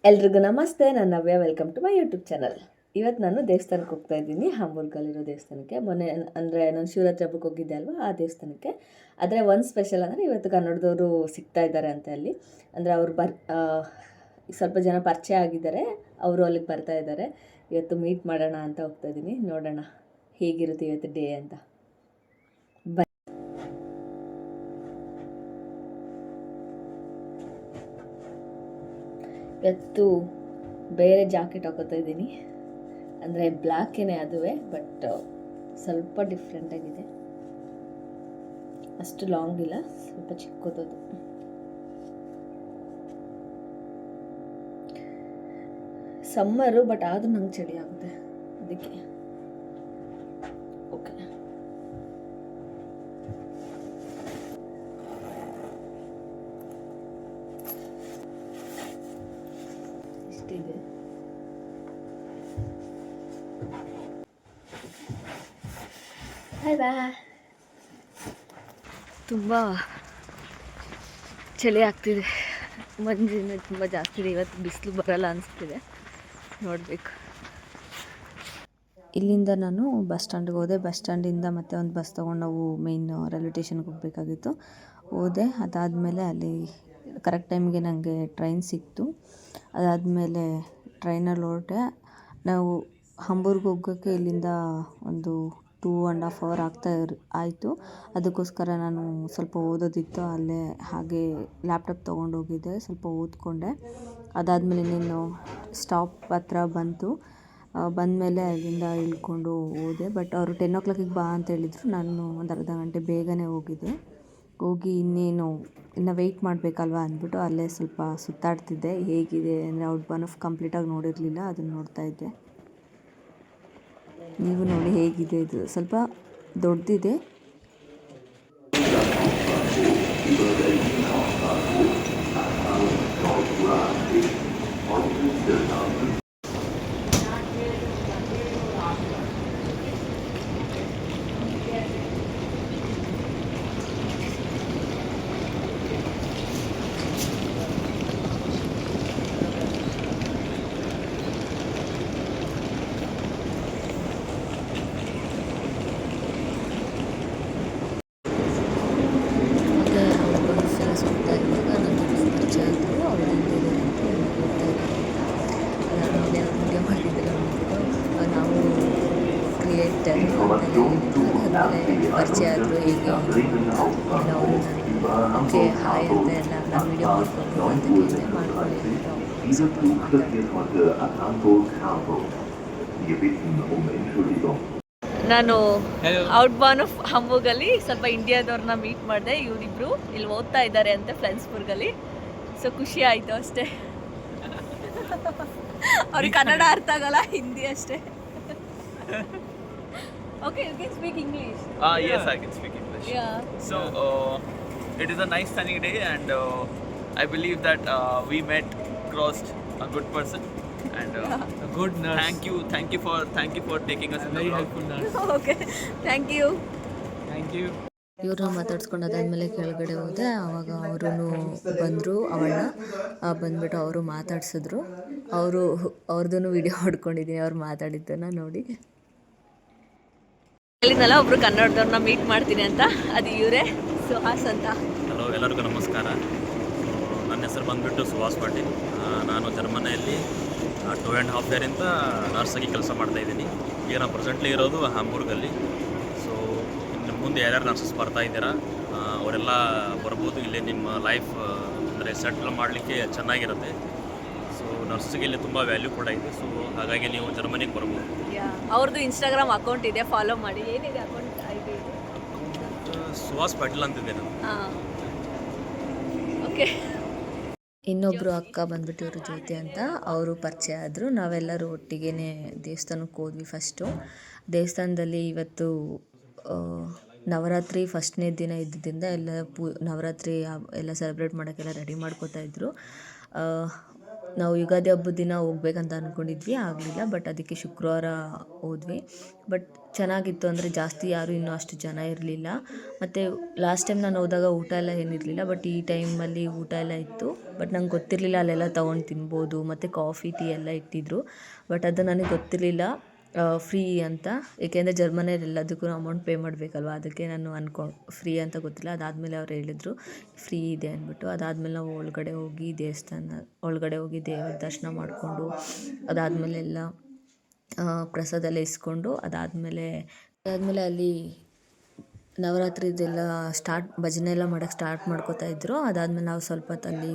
ಎಲ್ರಿಗೂ ನಮಸ್ತೆ, ನಾನು Navya. Welcome to my YouTube channel. ಇವತ್ತು ನಾನು ದೇವಸ್ಥಾನಕ್ಕೆ ಹೋಗ್ತಾ ಇದ್ದೀನಿ, ಹಾಂಬೂರ್ಗಲ್ಲಿರೋ ದೇವಸ್ಥಾನಕ್ಕೆ. ಮೊನ್ನೆ ಅಂದರೆ ನಾನು ಶಿವರಾತ್ರಿ ಹಬ್ಬಕ್ಕೆ ಹೋಗಿದ್ದೆ ಅಲ್ವಾ, ಆ ದೇವಸ್ಥಾನಕ್ಕೆ. ಆದರೆ ಒಂದು ಸ್ಪೆಷಲ್ ಅಂದರೆ ಇವತ್ತು ಕನ್ನಡದವರು ಸಿಗ್ತಾ ಇದ್ದಾರೆ ಅಂತ ಅಲ್ಲಿ. ಅಂದರೆ ಅವರು ಸ್ವಲ್ಪ ಜನ ಪರಿಚಯ ಆಗಿದ್ದಾರೆ, ಅವರು ಅಲ್ಲಿಗೆ ಬರ್ತಾ ಇದ್ದಾರೆ. ಇವತ್ತು ಮೀಟ್ ಮಾಡೋಣ ಅಂತ ಹೋಗ್ತಾ ಇದ್ದೀನಿ. ನೋಡೋಣ ಹೇಗಿರುತ್ತೆ ಇವತ್ತು ಡೇ ಅಂತ. ಇವತ್ತು ಬೇರೆ ಜಾಕೆಟ್ ಹಾಕೋತಾ ಇದ್ದೀನಿ. ಅಂದರೆ ಬ್ಲ್ಯಾಕೇನೆ ಅದುವೇ, ಬಟ್ ಸ್ವಲ್ಪ ಡಿಫ್ರೆಂಟಾಗಿದೆ. ಅಷ್ಟು ಲಾಂಗ್ ಇಲ್ಲ, ಸ್ವಲ್ಪ ಚಿಕ್ಕದದು. ಸಮ್ಮರು, ಬಟ್ ಆದರೂ ನಂಗೆ ಚಳಿ ಆಗುತ್ತೆ, ಅದಕ್ಕೆ ಓಕೆ. ಇಷ್ಟಿದೆ. ತುಂಬ ಚಳಿ ಆಗ್ತಿದೆ, ಮಂಜಿನ ತುಂಬ ಜಾಸ್ತಿ ಇದೆ. ಇವತ್ತು ಬಿಸಿಲು ಬರಲ್ಲ ಅನಿಸ್ತಿದೆ, ನೋಡಬೇಕು. ಇಲ್ಲಿಂದ ನಾನು ಬಸ್ ಸ್ಟ್ಯಾಂಡ್ಗೆ ಹೋದೆ. ಬಸ್ ಸ್ಟ್ಯಾಂಡಿಂದ ಮತ್ತೆ ಒಂದು ಬಸ್ ತೊಗೊಂಡು ನಾವು ಮೇನ್ ರೈಲ್ವೆ ಸ್ಟೇಷನ್ಗೆ ಹೋಗಬೇಕಾಗಿತ್ತು. ಹೋದೆ, ಅದಾದಮೇಲೆ ಅಲ್ಲಿ ಕರೆಕ್ಟ್ ಟೈಮ್ಗೆ ನನಗೆ ಟ್ರೈನ್ ಸಿಕ್ತು. ಅದಾದಮೇಲೆ ಟ್ರೈನಲ್ಲಿ ಹೊರಟೆ. ನಾವು ಹಂಬೂರ್ಗೆ ಹೋಗೋಕ್ಕೆ ಇಲ್ಲಿಂದ ಒಂದು 2.5 hour ಆಯಿತು. ಅದಕ್ಕೋಸ್ಕರ ನಾನು ಸ್ವಲ್ಪ ಓದೋದಿತ್ತು, ಅಲ್ಲೇ ಹಾಗೆ ಲ್ಯಾಪ್ಟಾಪ್ ತೊಗೊಂಡೋಗಿದ್ದೆ, ಸ್ವಲ್ಪ ಓದ್ಕೊಂಡೆ. ಅದಾದಮೇಲೆ ಇನ್ನೇನು ಸ್ಟಾಪ್ ಹತ್ರ ಬಂದಮೇಲೆ ಅಲ್ಲಿಂದ ಇಳ್ಕೊಂಡು ಹೋದೆ. ಬಟ್ ಅವರು 10 o'clock ಬಾ ಅಂತ ಹೇಳಿದರು. ನಾನು ಒಂದು ಅರ್ಧ ಗಂಟೆ ಬೇಗನೆ ಹೋಗಿ ಇನ್ನು ವೆಯ್ಟ್ ಮಾಡಬೇಕಲ್ವ ಅಂದ್ಬಿಟ್ಟು ಅಲ್ಲೇ ಸ್ವಲ್ಪ ಸುತ್ತಾಡ್ತಿದ್ದೆ. ಹೇಗಿದೆ ಅಂದರೆ ಔಟ್ಬಾನ್ ಆಫ್ ಕಂಪ್ಲೀಟಾಗಿ ನೋಡಿರಲಿಲ್ಲ, ಅದನ್ನು ನೋಡ್ತಾ ಇದ್ದೆ. ನೀವು ನೋಡಿ ಹೇಗಿದೆ, ಇದು ಸ್ವಲ್ಪ ದೊಡ್ಡದಿದೆ. ಪರಿಚಯ ಆದರು, ಹೇಗೆ ಅವರು ಓಕೆ ಹಾಯ್ ಅಂತ ಎಲ್ಲ ನಾನು ವೀಡಿಯೋ ಮಾಡ್ಕೊಂಡು ಅಂತ ಕೇಳಿದೆ, ಮಾಡ್ಕೊಳ್ಳಿ. ನಾನು ಔಟ್ಬಾನ್ ಆಫ್ ಹಂಬೂರ್ಗಲ್ಲಿ ಸ್ವಲ್ಪ ಇಂಡಿಯಾದವ್ರನ್ನ ಮೀಟ್ ಮಾಡಿದೆ. ಇವರಿಬ್ರು ಇಲ್ಲಿ ಓದ್ತಾ ಇದ್ದಾರೆ ಅಂತ ಫ್ಲೆನ್ಸ್ಬರ್ಗಲ್ಲಿ. ಸೊ ಖುಷಿ ಆಯಿತು ಅಷ್ಟೇ. ಅವ್ರಿಗೆ ಕನ್ನಡ ಅರ್ಥ ಆಗಲ್ಲ, ಹಿಂದಿ ಅಷ್ಟೇ. Okay, you can speak English. Yes, I can speak English. Yeah. So, it is a nice sunny day, and I believe that we crossed a good person, and a good nurse. Thank you for taking us in the very vlog. helpful nurse. Okay, thank you. Thank you. ಇವ್ರನ್ನ ಮಾತಾಡ್ಸ್ಕೊಂಡಾದ್ಮೇಲೆ ಕೆಳಗಡೆ ಹೋದೆ. ಆವಾಗ ಅವರು ಬಂದರು, ಬಂದ್ಬಿಟ್ಟು ಅವರು ಮಾತಾಡ್ಸಿದ್ರು. ಅವ್ರದ್ದು video ಹೊಡ್ಕೊಂಡಿದ್ದೀನಿ, ಅವ್ರು ಮಾತಾಡಿದ್ದನ್ನು ನೋಡಿ. ಹೇಳಿದ್ನಲ್ಲ ಒಬ್ರು ಕನ್ನಡದವ್ರನ್ನ ಮೀಟ್ ಮಾಡ್ತೀನಿ ಅಂತ, ಅದು ಇವರೇ, ಸುಹಾಸ್ ಅಂತ. ಹಲೋ, ಎಲ್ಲರಿಗೂ ನಮಸ್ಕಾರ. ನನ್ನ ಹೆಸರು ಬಂದುಬಿಟ್ಟು ಸುಹಾಸ್ ಪಾಟೀಲ್. ನಾನು ಜರ್ಮನಿಯಲ್ಲಿ 2.5 year ನರ್ಸಾಗಿ ಕೆಲಸ ಮಾಡ್ತಾಯಿದ್ದೀನಿ. ಈಗ ನಾನು ಪ್ರೆಸೆಂಟ್ಲಿ ಇರೋದು ಹಾಂಬೂರ್ಗಲ್ಲಿ. ಸೊ ಇನ್ನು ಮುಂದೆ ಯಾರ್ಯಾರು ನರ್ಸಸ್ ಬರ್ತಾ ಇದ್ದೀರಾ ಅವರೆಲ್ಲ ಬರ್ಬೋದು. ಇಲ್ಲಿ ನಿಮ್ಮ ಲೈಫ್ ಅಂದರೆ ಸೆಟ್ಲ್ ಮಾಡಲಿಕ್ಕೆ ಚೆನ್ನಾಗಿರುತ್ತೆ. ಸೊ ನರ್ಸಿಗೆ ಇಲ್ಲಿ ತುಂಬ ವ್ಯಾಲ್ಯೂ ಕೂಡ ಇದೆ. ಸೊ ಹಾಗಾಗಿ ನೀವು ಜರ್ಮನಿಗೆ ಬರ್ಬೋದು. ಅವ್ರದ್ದು ಇನ್ಸ್ಟಾಗ್ರಾಮ್ ಅಕೌಂಟ್ ಇದೆ, ಫಾಲೋ ಮಾಡಿ. ಏನಿದೆ ಅಕೌಂಟ್ ಐಡಿ? ಸುಹಾಸ್ ಪಾಟೀಲ್ ಅಂತಿದ್ದೆ ನಾನು. ಓಕೆ. ಇನ್ನೊಬ್ಬರು ಅಕ್ಕ ಬಂದ್ಬಿಟ್ಟು ಇವರು ಜ್ಯೋತಿ ಅಂತ, ಅವರು ಪರಿಚಯ ಆದರು. ನಾವೆಲ್ಲರೂ ಒಟ್ಟಿಗೆ ದೇವಸ್ಥಾನಕ್ಕೆ ಹೋದ್ವಿ. ಫಸ್ಟು ದೇವಸ್ಥಾನದಲ್ಲಿ ಇವತ್ತು ನವರಾತ್ರಿ ಫಸ್ಟ್ನೇ ದಿನ ಇದ್ದಿದ್ದರಿಂದ ಎಲ್ಲ ನವರಾತ್ರಿ ಎಲ್ಲ ಸೆಲೆಬ್ರೇಟ್ ಮಾಡೋಕ್ಕೆಲ್ಲ ರೆಡಿ ಮಾಡ್ಕೋತಾ ಇದ್ರು. ನಾವು ಯುಗಾದಿ ಹಬ್ಬದ ದಿನ ಹೋಗ್ಬೇಕಂತ ಅಂದ್ಕೊಂಡಿದ್ವಿ, ಆಗಲಿಲ್ಲ. ಬಟ್ ಅದಕ್ಕೆ ಶುಕ್ರವಾರ ಹೋದ್ವಿ. ಬಟ್ ಚೆನ್ನಾಗಿತ್ತು, ಅಂದರೆ ಜಾಸ್ತಿ ಯಾರೂ ಇನ್ನೂ ಅಷ್ಟು ಜನ ಇರಲಿಲ್ಲ. ಮತ್ತು ಲಾಸ್ಟ್ ಟೈಮ್ ನಾನು ಹೋದಾಗ ಊಟ ಎಲ್ಲ ಏನಿರಲಿಲ್ಲ, ಬಟ್ ಈ ಟೈಮಲ್ಲಿ ಊಟ ಎಲ್ಲ ಇತ್ತು. ಬಟ್ ನಂಗೆ ಗೊತ್ತಿರಲಿಲ್ಲ ಅಲ್ಲೆಲ್ಲ ತೊಗೊಂಡು ತಿನ್ಬೋದು, ಮತ್ತು ಕಾಫಿ ಟೀ ಎಲ್ಲ ಇಟ್ಟಿದ್ರು. ಬಟ್ ಅದು ನನಗೆ ಗೊತ್ತಿರಲಿಲ್ಲ ಫ್ರೀ ಅಂತ, ಏಕೆಂದರೆ ಜರ್ಮನಿಯಲ್ಲಿ ಎಲ್ಲದಕ್ಕೂ ಅಮೌಂಟ್ ಪೇ ಮಾಡಬೇಕಲ್ವ. ಅದಕ್ಕೆ ನಾನು ಫ್ರೀ ಅಂತ ಗೊತ್ತಿಲ್ಲ. ಅದಾದಮೇಲೆ ಅವ್ರು ಹೇಳಿದ್ರು ಫ್ರೀ ಇದೆ ಅಂದ್ಬಿಟ್ಟು. ಅದಾದಮೇಲೆ ನಾವು ಒಳಗಡೆ ಹೋಗಿ ಒಳಗಡೆ ಹೋಗಿ ದೇವರ ದರ್ಶನ ಮಾಡಿಕೊಂಡು, ಅದಾದಮೇಲೆ ಎಲ್ಲ ಪ್ರಸಾದ ಎಲ್ಲ ಇಸ್ಕೊಂಡು, ಅದಾದಮೇಲೆ ಅಲ್ಲಿ ನವರಾತ್ರಿದೆಲ್ಲ ಭಜನೆ ಎಲ್ಲ ಮಾಡೋಕ್ಕೆ ಸ್ಟಾರ್ಟ್ ಮಾಡ್ಕೋತಾ ಇದ್ರು. ಅದಾದಮೇಲೆ ನಾವು ಸ್ವಲ್ಪ ಹೊತ್ತಲ್ಲಿ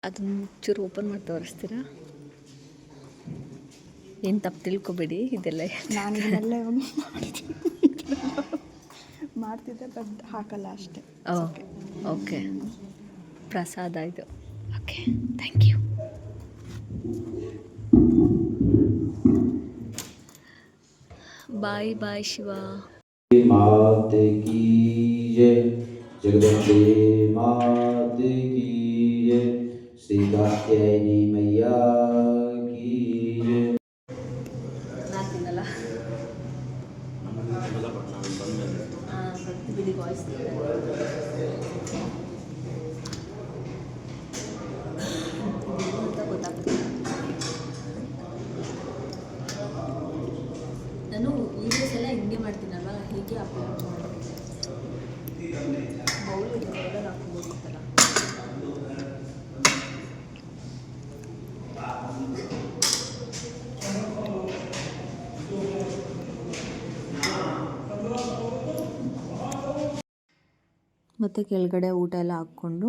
ಅದನ್ನು ಚೂರು ಓಪನ್ ಮಾಡಿ ತೋರಿಸ್ತೀರಾ? ಏನು ತಪ್ಪು ತಿಳ್ಕೊಬೇಡಿ, ಇದೆಲ್ಲ ನಾನು ಇದನ್ನೆಲ್ಲ ಮಾಡ್ತಿದ್ದೆ, ಬಟ್ ಹಾಕಲ್ಲ ಅಷ್ಟೇ. ಓಕೆ, ಪ್ರಸಾದ ಇದು. Okay, thank you. Bye bye Shiva. माते की जय, जगदम्बे माते की जय, श्री कात्यायनी मैया की जय. ನಾನು ವೀಡಿಯೋಸ್ ಎಲ್ಲ ಹಿಂಗೆ ಮಾಡ್ತೀನಲ್ವ, ಹೀಗೆ ಅಪ್ಲೋಡ್ ಮಾಡಿ ಬೌಲ್ ಹಾಕ್ಬೋದಿತ್ತಲ್ಲ. ಮತ್ತು ಕೆಳಗಡೆ ಊಟ ಎಲ್ಲ ಹಾಕ್ಕೊಂಡು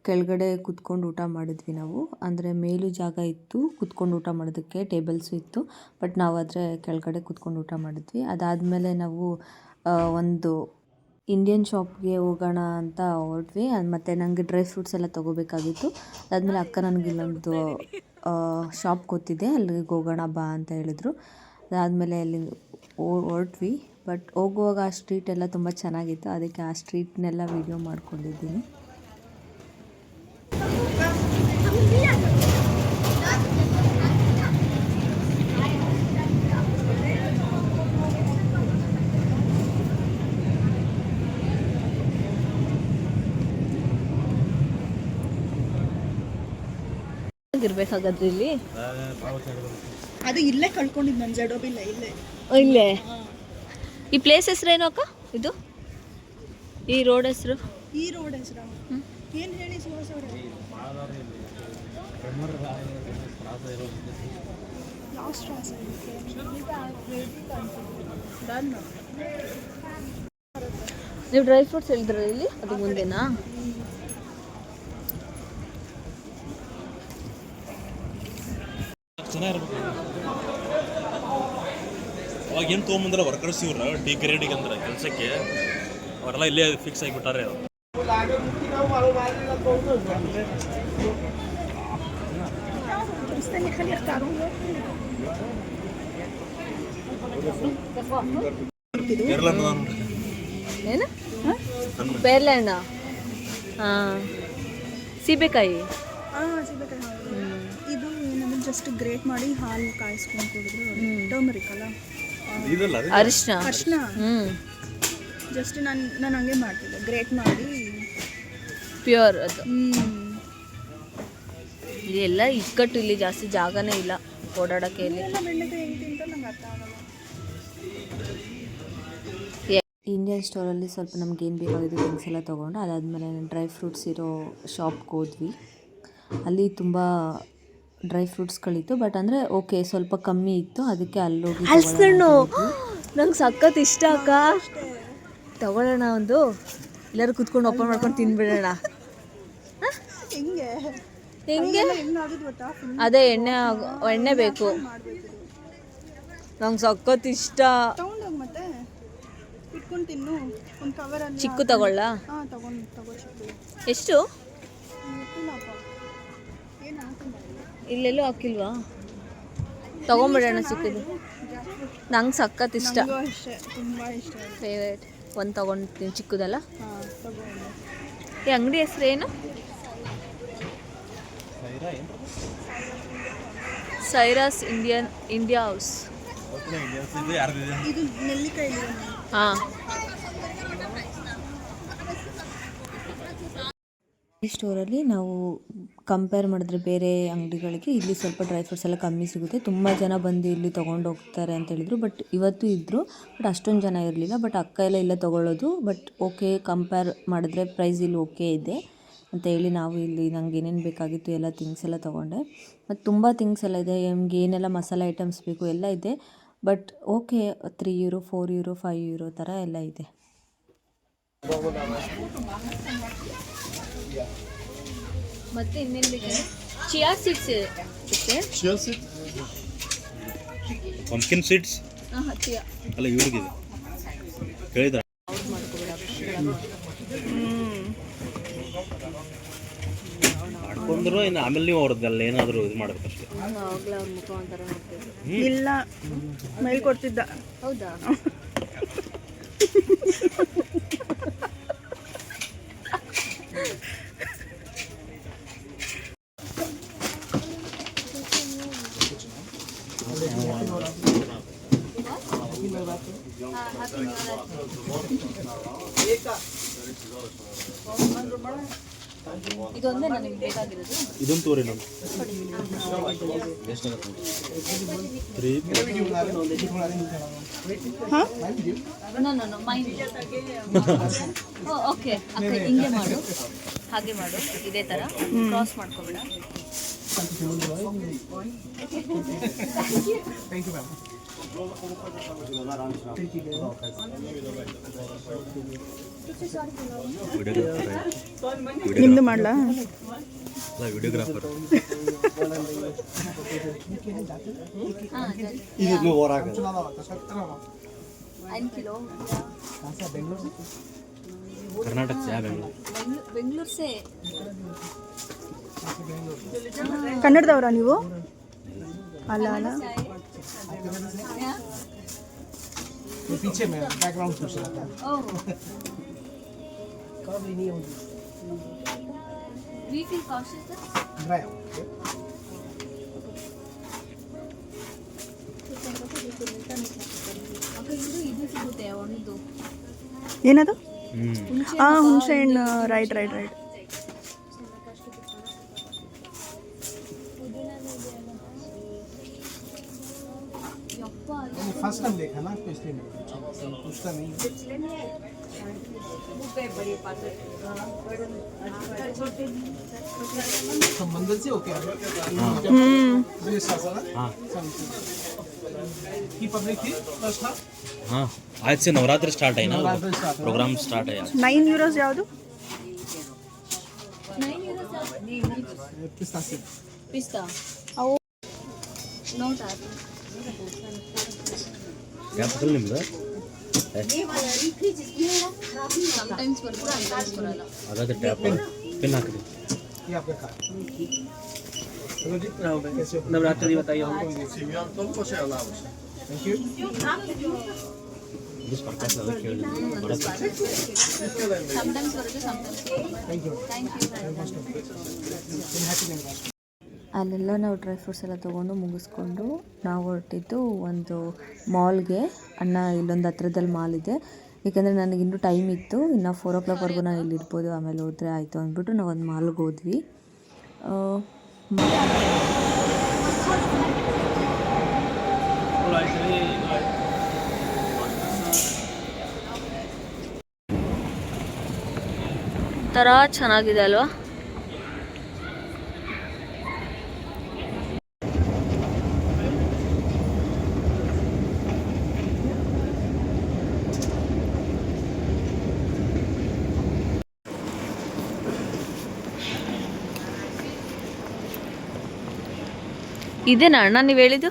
ಕೆಳಗಡೆ ಕುತ್ಕೊಂಡು ಊಟ ಮಾಡಿದ್ವಿ ನಾವು. ಅಂದರೆ ಮೇಲೂ ಜಾಗ ಇತ್ತು ಕುತ್ಕೊಂಡು ಊಟ ಮಾಡೋದಕ್ಕೆ, ಟೇಬಲ್ಸು ಇತ್ತು. ಬಟ್ ನಾವು ಆದರೆ ಕೆಳಗಡೆ ಕುತ್ಕೊಂಡು ಊಟ ಮಾಡಿದ್ವಿ. ಅದಾದಮೇಲೆ ನಾವು ಒಂದು ಇಂಡಿಯನ್ ಶಾಪ್ಗೆ ಹೋಗೋಣ ಅಂತ ಹೊರಟ್ವಿ. ಮತ್ತು ನನಗೆ ಡ್ರೈ ಫ್ರೂಟ್ಸ್ ಎಲ್ಲ ತೊಗೋಬೇಕಾಗಿತ್ತು. ಅದಾದಮೇಲೆ ಅಕ್ಕ ನನಗೆ ಇಲ್ಲೊಂದು ಶಾಪ್ ಗೊತ್ತಿದೆ, ಅಲ್ಲಿಗೆ ಹೋಗೋಣ ಬಾ ಅಂತ ಹೇಳಿದ್ರು. ಅದಾದಮೇಲೆ ಅಲ್ಲಿ ಹೊರಟ್ವಿ. ಬಟ್ ಹೋಗುವಾಗ ಆ ಸ್ಟ್ರೀಟ್ ಎಲ್ಲ ತುಂಬ ಚೆನ್ನಾಗಿತ್ತು, ಅದಕ್ಕೆ ಆ ಸ್ಟ್ರೀಟ್ನೆಲ್ಲ ವೀಡಿಯೋ ಮಾಡ್ಕೊಂಡಿದ್ದೀನಿ. ಇರ್ಬೇಕಾಗಾದ್ರೆ ಇಲ್ಲಿ ಅದು ಇಲ್ಲೇ ಕಳ್ಕೊಂಡಿದ್ದು ನನ್ನ ಜಡೋಬಿಲ್ಲ ಇಲ್ಲೇ. ಇಲ್ಲೇ ಈ ಪ್ಲೇಸ್ ಹೆಸರೇನು ಅಕ್ಕ? ಇದು ಈ ರೋಡ್ ಹೆಸರು? ಈ ರೋಡ್ ಹೆಸರು ಏನು ಹೇಳಿ ಸುಹಾಸ್ ಅವರೇ? ಲಾಸ್ಟ್ ಕ್ರಾಸ್ ನೀವು ಡ್ರೈ ಫ್ರೂಟ್ಸ್ ಹೇಳಿದ್ರಲ್ಲ ಇಲ್ಲಿ, ಅದು ಮುಂದೆನಾ? ಅವಾಗ ಏನು ತೊಗೊಂಬಂದ್ರೆ ವರ್ಕರ್ಸ್ ಇವ್ರು ಡಿಗ್ರೇಡಿಗೆ ಅಂದ್ರೆ ಕೆಲಸಕ್ಕೆ ಅವರೆಲ್ಲ ಇಲ್ಲೇ ಫಿಕ್ಸ್ ಆಗಿಬಿಟ್ಟಾರೆ. ಏನು ಪೇರ್ಲೆ ಹಣ್ಣು? ಹಾಂ, ಸೀಬೆಕಾಯಿ. ಸೀಬೆಕಾಯಿ. ಇದು ಏನಂದ್ರೆ ಜಸ್ಟ್ ಗ್ರೇಟ್ ಮಾಡಿ ಹಾಲು ಕಾಯಿಸ್ಕೊಂಡು ಕುಡಿದ್ರು. ಟರ್ಮರಿಕ್ ಅಲ್ಲ, ಅರಿಶಿನ. ಜಸ್ಟ್ ನಾನು ಹಂಗೆ ಮಾಡ್ತಿದ್ದೆ, ಗ್ರೇಟ್ ಮಾಡಿ ಪ್ಯೂರ್ ಅದು. ಇಲ್ಲೆಲ್ಲ ಇಕ್ಕಟ್ಟು, ಇಲ್ಲಿ ಜಾಸ್ತಿ ಜಾಗನೇ ಇಲ್ಲ ಓಡಾಡೋಕ್ಕೆ. ಇಲ್ಲಿ ಬೆಂಡೆಕಾಯಿ ಹೆಂಗೆ ತಿಂತ ನಂಗೆ ಅರ್ಥ ಆಗಲ್ಲ. ಇಂಡಿಯನ್ ಸ್ಟೋರಲ್ಲಿ ಸ್ವಲ್ಪ ನಮ್ಗೆ ಏನು ಬೇಕಾಗಿದ್ದು ಥಿಂಗ್ಸ್ ಎಲ್ಲ ತೊಗೊಂಡು, ಅದಾದಮೇಲೆ ಡ್ರೈ ಫ್ರೂಟ್ಸ್ ಇರೋ ಶಾಪ್ಗೆ ಹೋದ್ವಿ. ಅಲ್ಲಿ ತುಂಬ ಡ್ರೈ ಫ್ರೂಟ್ಸ್ಗಳಿತ್ತು, ಬಟ್ ಅಂದರೆ ಓಕೆ ಸ್ವಲ್ಪ ಕಮ್ಮಿ ಇತ್ತು, ಅದಕ್ಕೆ ಅಲ್ಲೋಗಿ ಹಲಸಣ್ಣು ನಂಗೆ ಸಖತ್ ಇಷ್ಟ ಅಕ್ಕ. ತಗೊಳ್ಳೋಣ ಒಂದು, ಎಲ್ಲರೂ ಕುತ್ಕೊಂಡು ಓಪನ್ ಮಾಡ್ಕೊಂಡು ತಿನ್ಬಿಡೋಣ. ಹೆಂಗೆ ಹೆಂಗೆ ಹೆಂಗಾಗೋದು ಗೊತ್ತಾ? ಫುಲ್ ಅದೇ ಎಣ್ಣೆ ಬೇಕು. ನಂಗೆ ಸಖತ್ ಇಷ್ಟ. ತಗೊಂಡೋಗಿ ಮತ್ತೆ ಇಟ್ಕೊಂಡು ತಿನ್ನು. ಒಂದು ಕವರಲ್ಲಿ ಚಿಕ್ಕು ತಗೊಳ್ಳ? ಹಾಂ ತಗೋ ಚಿಕ್ಕು. ಎಷ್ಟು? ಗೊತ್ತಿಲ್ಲಪ್ಪ, ಏನು ಹಾಕಿಲ್ಲ. ಇಲ್ಲೆಲ್ಲೂ ಹಾಕಿಲ್ವಾ? ತಗೊಂಬಿಡೋಣ ಚಿಕ್ಕದು. ನಂಗೆ ಸಖತ್ ಇಷ್ಟ, ನನಗೂ ಅಷ್ಟೇ ತುಂಬ ಇಷ್ಟ. ಫೇವ್ರೇಟ್. ಒಂದು ತಗೊಂಡ್ತೀನಿ ಚಿಕ್ಕದಲ್ಲ. ಹಾಂ ತಗೊಂಡು. ಈ ಅಂಗಡಿ ಹೆಸ್ರು ಏನು? ಸೈರಾಸ್ ಇಂಡಿಯಾ ಹೌಸ್. ಇದು ನೆಲ್ಲಿಕಾಯಿ. ಹಾಂ. ಈ ಸ್ಟೋರಲ್ಲಿ ನಾವು ಕಂಪೇರ್ ಮಾಡಿದ್ರೆ ಬೇರೆ ಅಂಗಡಿಗಳಿಗೆ ಇಲ್ಲಿ ಸ್ವಲ್ಪ ಡ್ರೈ ಫ್ರೂಟ್ಸ್ ಎಲ್ಲ ಕಮ್ಮಿ ಸಿಗುತ್ತೆ. ತುಂಬ ಜನ ಬಂದು ಇಲ್ಲಿ ತೊಗೊಂಡು ಹೋಗ್ತಾರೆ ಅಂತ ಹೇಳಿದರು, ಬಟ್ ಇವತ್ತು ಇದ್ದರು, ಬಟ್ ಅಷ್ಟೊಂದು ಜನ ಇರಲಿಲ್ಲ. ಬಟ್ ಅಕ್ಕ ಎಲ್ಲ ಇಲ್ಲೇ ತೊಗೊಳ್ಳೋದು, ಬಟ್ ಓಕೆ ಕಂಪೇರ್ ಮಾಡಿದ್ರೆ ಪ್ರೈಸ್ ಇಲ್ಲಿ ಓಕೆ ಇದೆ ಅಂತ ಹೇಳಿ ನಾವು ಇಲ್ಲಿ ನಂಗೆ ಏನೇನು ಬೇಕಾಗಿತ್ತು ಎಲ್ಲ ಥಿಂಗ್ಸ್ ಎಲ್ಲ ತೊಗೊಂಡೆ. ಮತ್ತು ತುಂಬ ಥಿಂಗ್ಸ್ ಎಲ್ಲ ಇದೆ, ನಮ್ಗೆ ಏನೆಲ್ಲ ಮಸಾಲೆ ಐಟಮ್ಸ್ ಬೇಕು ಎಲ್ಲ ಇದೆ. ಬಟ್ ಓಕೆ €3 €4 €5 ಥರ ಎಲ್ಲ ಇದೆ. ಮತ್ತೆ ಇನ್ನೇನು ಬೇಕು? ಚಿಯಾ ಸೀಡ್ಸ್ ಇದೆ. ಪಂಪ್ಕಿನ್ ಸೀಡ್ಸ್ ಹಾಂ ಚಿಯಾ ಅಲ್ಲ ಇವ್ರಿಗಿದೆ ಕೇಳಿದ್ರ ಮಾಡ್ಕೊಂಡ್ರು ಇನ್ನು ಆಮೇಲೆ ನೀವು ಅವ್ರದ್ದೆಲ್ಲ ಏನಾದರೂ ಇದು ಮಾಡ್ಬೇಕಷ್ಟೇ. ಆವಾಗಲೇ ಅವ್ರ ಮುಖ ಒಂಥರ ನೋಡ್ತೀವಿ. ಇಲ್ಲ ಮೇಲ್ ಕೊಡ್ತಿದ್ದ. ಹೌದಾ? ಇದೊಂದೇ ನನಗೆ ಬೇಕಾಗಿರೋದು. ಇದೊಂದು ತೋರಿ ನಮ್ಮ ನೋ ಮೈಂಡ್. ಓಕೆ ಅಕ್ಕ ಹಿಂಗೆ ಮಾಡು, ಹಾಗೆ ಮಾಡು, ಇದೇ ಥರ ಕ್ರಾಸ್ ಮಾಡ್ಕೊಬೇಡ. ನಿಮ್ದು ಮಾಡ್ಲಾ? ವಿಡಿಯೋಗ್ರಾಫರ್ ಕರ್ನಾಟಕ से ಬೆಂಗಳೂರು ಸೇ. ಕನ್ನಡದವರಾ ನೀವು? ಅಲ್ಲ ಅಲ್ಲ. पीछे में बैकग्राउंड पूछ रहा था. We feel cautious. Right. ಇದು ಸಿಗುತ್ತೆ ಒಂದು. ಏನದು? ಹಾಂ ಹುಣಸೆ ಹಣ್ಣು. ರೈಟ್. फर्स्ट टाइम देखा ना तो इसलिए पूछता नहीं. मंदिर से ओके की पब्लिक थी फर्स्ट हाफ. हाँ आज से नवरात्रि स्टार्ट है ना, प्रोग्राम स्टार्ट है. €9 ಯಾವುದು? पिस्ता से ಪಿಸ್ತಾ ಅವು ನೋಟ್ ಕ್ಯಾಪಿಟಲ್ ನಿಮ್ದು ಸಮಟೈಮ್ಸ್ ಬರ್ತದೆ, ಸಮಟೈಮ್ಸ್ ಬರಲ್ಲ. ಅದಾದ್ರೆ ಟ್ಯಾಪ್ ಪಿನ್ ಹಾಕಿದೆ. ये आपका कार्ड. नवरात्रि बताइए हमको. Thank you. ಇದು ಪ್ರಕಾಶ್ ಅದಕ್ಕೆ ಹೇಳಿ ಸಮಟೈಮ್ಸ್ ಬರುತ್ತೆ, sometimes thank you. Thank you. ಅಲ್ಲೆಲ್ಲ ನಾವು ಡ್ರೈ ಫ್ರೂಟ್ಸ್ ಎಲ್ಲ ತೊಗೊಂಡು ಮುಗಿಸ್ಕೊಂಡು ನಾವು ಹೊರಟಿದ್ದು ಒಂದು ಮಾಲ್ಗೆ. ಅಣ್ಣ ಇಲ್ಲೊಂದು ಹತ್ರದಲ್ಲಿ ಮಾಲ್ ಇದೆ, ಏಕೆಂದರೆ ನನಗಿನ್ನೂ ಟೈಮ್ ಇತ್ತು, ಇನ್ನು 4 o'clockವರೆಗೂ ನಾನು ಇಲ್ಲಿ ಇರ್ಬೋದು, ಆಮೇಲೆ ಹೋದರೆ ಆಯಿತು ಅಂದ್ಬಿಟ್ಟು ನಾವು ಒಂದು ಮಾಲ್ಗೆ ಹೋದ್ವಿ. ಥರ ಚೆನ್ನಾಗಿದೆ ಅಲ್ವಾ? ಇದೇನಾ ಅಣ್ಣ ನೀವು ಹೇಳಿದ್ದು?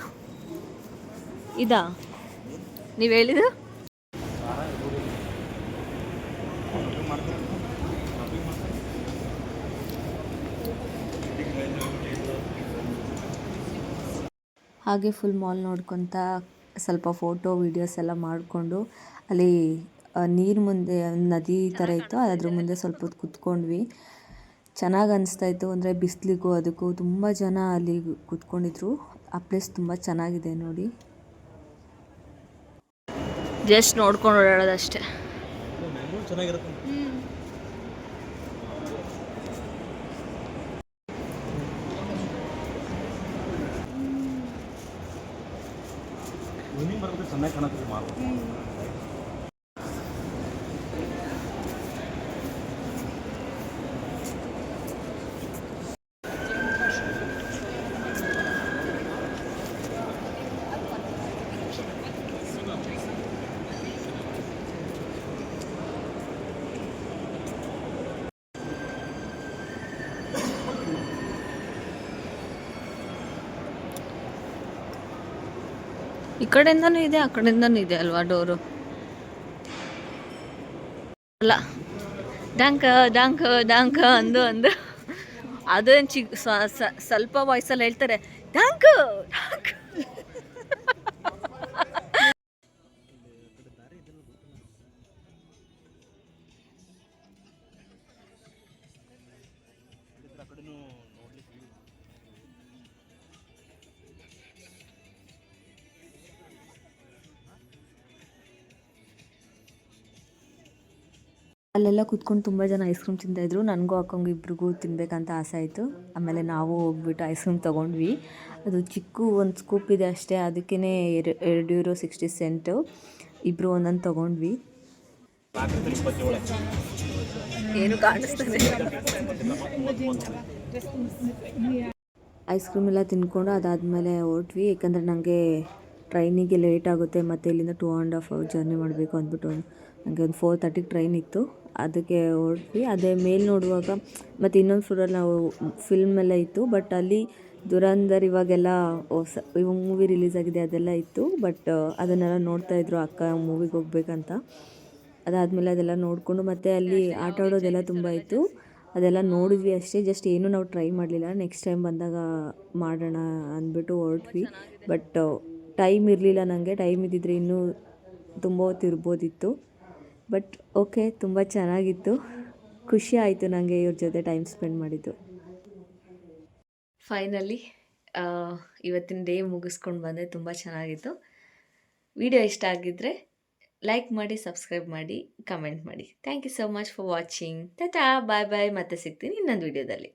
ಇದಾ ನೀವು ಹೇಳಿದ್ದು? ಹಾಗೆ ಫುಲ್ ಮಾಲ್ ನೋಡ್ಕೊತ ಸ್ವಲ್ಪ ಫೋಟೋ ವೀಡಿಯೋಸ್ ಎಲ್ಲ ಮಾಡಿಕೊಂಡು ಅಲ್ಲಿ ನೀರು ಮುಂದೆ ನದಿ ಥರ ಇತ್ತು, ಅದ್ರ ಮುಂದೆ ಸ್ವಲ್ಪ ಹೊತ್ತು ಕೂತ್ಕೊಂಡ್ವಿ. ಚೆನ್ನಾಗಿ ಅನಿಸ್ತಾಯಿತ್ತು. ಅಂದರೆ ಬಿಸಿಲಿಗೂ ಅದಕ್ಕೂ ತುಂಬ ಜನ ಅಲ್ಲಿ ಕೂತ್ಕೊಂಡಿದ್ರು. ಆ ಪ್ಲೇಸ್ ತುಂಬ ಚೆನ್ನಾಗಿದೆ ನೋಡಿ. ಜಸ್ಟ್ ನೋಡ್ಕೊಂಡು ಓಡಾಡೋದಷ್ಟೇ. ಚೆನ್ನಾಗಿರುತ್ತೆ. ಚೆನ್ನಾಗಿ ಕಾಣುತ್ತೆ ಮಾಲ್. ಈ ಕಡೆಯಿಂದನೂ ಇದೆ, ಆ ಕಡೆಯಿಂದನೂ ಇದೆ ಅಲ್ವಾ ಡೋರು? ಅಲ್ಲ, ಡಾಂಕ ಡಾಂಕ ಡಾಂಕ ಅಂದು ಅದೇನು ಸ್ವಲ್ಪ ವಾಯ್ಸಲ್ಲಿ ಹೇಳ್ತಾರೆ, ಡಾಂಕ ಡಾಂಕ. ಅಲ್ಲೆಲ್ಲ ಕೂತ್ಕೊಂಡು ತುಂಬ ಜನ ಐಸ್ ಕ್ರೀಮ್ ತಿಂತಾಯಿದ್ರು. ನನಗೂ ಅಕ್ಕಂಗೆ ಇಬ್ರಿಗೂ ತಿನ್ನಬೇಕಂತ ಆಸೆ ಆಯಿತು. ಆಮೇಲೆ ನಾವು ಹೋಗ್ಬಿಟ್ಟು ಐಸ್ ಕ್ರೀಮ್ ತೊಗೊಂಡ್ವಿ. ಅದು ಚಿಕ್ಕ ಒಂದು ಸ್ಕೂಪ್ ಇದೆ ಅಷ್ಟೇ, ಅದಕ್ಕೇ €2.60. ಇಬ್ಬರು ಒಂದೊಂದು ತೊಗೊಂಡ್ವಿ. ಏನು ಕಾಣಿಸ್ತದೆ. ಐಸ್ ಕ್ರೀಮ್ ಎಲ್ಲ ತಿಂದ್ಕೊಂಡು ಅದಾದಮೇಲೆ ಹೊರಟ್ವಿ. ಯಾಕಂದರೆ ನನಗೆ ಟ್ರೈನಿಗೆ ಲೇಟ್ ಆಗುತ್ತೆ ಮತ್ತು ಇಲ್ಲಿಂದ 2.5 hours ಜರ್ನಿ ಮಾಡಬೇಕು ಅಂದ್ಬಿಟ್ಟು ನನಗೆ ಒಂದು 4:30ಗೆ ಟ್ರೈನ್ ಇತ್ತು. ಅದಕ್ಕೆ ಹೊರಟ್ವಿ. ಅದೇ ಮೇಲೆ ನೋಡುವಾಗ ಮತ್ತು ಇನ್ನೊಂದು ಫ್ಲೋರಲ್ಲಿ ನಾವು ಫಿಲ್ಮ್ ಎಲ್ಲ ಇತ್ತು. ಬಟ್ ಅಲ್ಲಿ ದುರಂಧರ್ ಇವಾಗೆಲ್ಲ ಇವಾಗ ಮೂವಿ ರಿಲೀಸ್ ಆಗಿದೆ ಅದೆಲ್ಲ ಇತ್ತು. ಬಟ್ ಅದನ್ನೆಲ್ಲ ನೋಡ್ತಾಯಿದ್ರು ಅಕ್ಕ ಮೂವಿಗೆ ಹೋಗ್ಬೇಕಂತ. ಅದಾದಮೇಲೆ ಅದೆಲ್ಲ ನೋಡಿಕೊಂಡು ಮತ್ತು ಅಲ್ಲಿ ಆಟ ಆಡೋದೆಲ್ಲ ತುಂಬ ಇತ್ತು. ಅದೆಲ್ಲ ನೋಡಿದ್ವಿ ಅಷ್ಟೇ, ಜಸ್ಟ್ ಏನೂ ನಾವು ಟ್ರೈ ಮಾಡಲಿಲ್ಲ. ನೆಕ್ಸ್ಟ್ ಟೈಮ್ ಬಂದಾಗ ಮಾಡೋಣ ಅಂದ್ಬಿಟ್ಟು ಹೊರಟ್ವಿ. ಬಟ್ ಟೈಮ್ ಇರಲಿಲ್ಲ ನನಗೆ. ಟೈಮ್ ಇದ್ದಿದ್ರೆ ಇನ್ನೂ ತುಂಬ ಹೊತ್ತು ಇರ್ಬೋದಿತ್ತು. ಬಟ್ ಓಕೆ, ತುಂಬ ಚೆನ್ನಾಗಿತ್ತು. ಖುಷಿ ಆಯಿತು ನನಗೆ ಇವ್ರ ಜೊತೆ ಟೈಮ್ ಸ್ಪೆಂಡ್ ಮಾಡಿದ್ದು. ಫೈನಲಿ ಇವತ್ತಿನ ಡೇ ಮುಗಿಸ್ಕೊಂಡು ಬಂದೆ. ತುಂಬ ಚೆನ್ನಾಗಿತ್ತು. ವಿಡಿಯೋ ಇಷ್ಟ ಆಗಿದ್ದರೆ ಲೈಕ್ ಮಾಡಿ, ಸಬ್ಸ್ಕ್ರೈಬ್ ಮಾಡಿ, ಕಮೆಂಟ್ ಮಾಡಿ. Thank you so much for watching. ಟಾಟಾ, ಬಾಯ್ ಬಾಯ್. ಮತ್ತೆ ಸಿಗ್ತೀನಿ ಇನ್ನೊಂದು ವಿಡಿಯೋದಲ್ಲಿ.